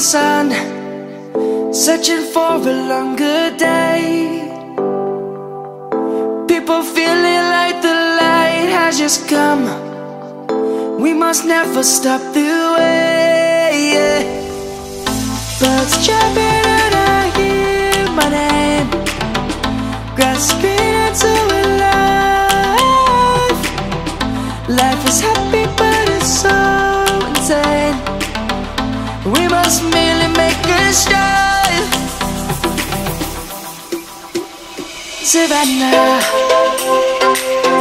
sun, searching for a longer day. People feeling like the light has just come. We must never stop the way. Birds chirping and I hear my name, grasping into a life. Life is happy but it's so insane. We must merely make a strive. Savannah,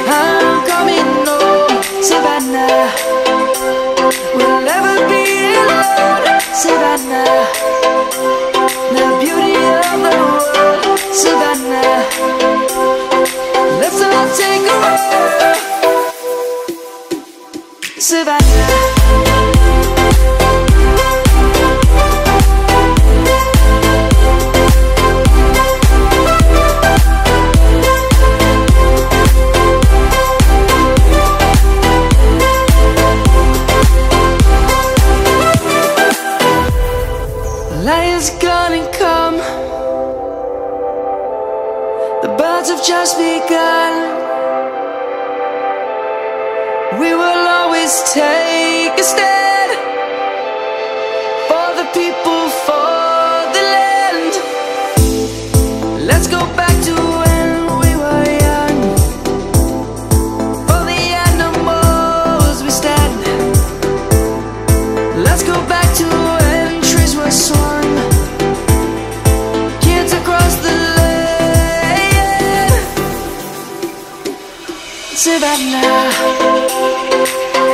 I'm coming home. Savannah, we'll never be alone. Savannah, the beauty of the world. Savannah, let's all take a walk. Savannah. Lion's gonna come. The birds have just begun. We will always take a stand for the people, for the land. Let's go back to when we were young. For the animals we stand. Let's go back to when trees were swung. Kids across the land. Savannah,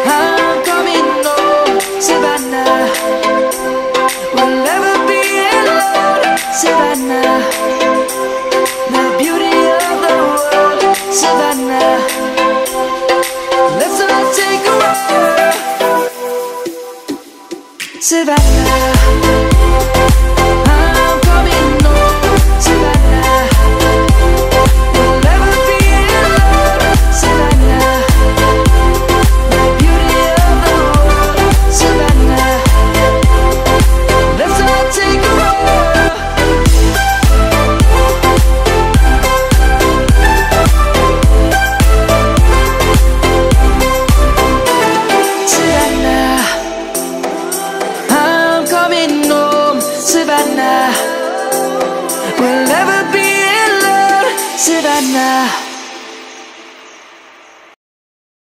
I'm coming home. Savannah, we'll never be alone. Savannah, the beauty of the world. Savannah, let's all take a walk. Savannah, I'm coming home. Savannah, we'll never be alone. Savannah, the beauty of the world. Savannah, let's all take a walk. Savannah, I'm coming home. Savannah, we'll never be alone. Savannah.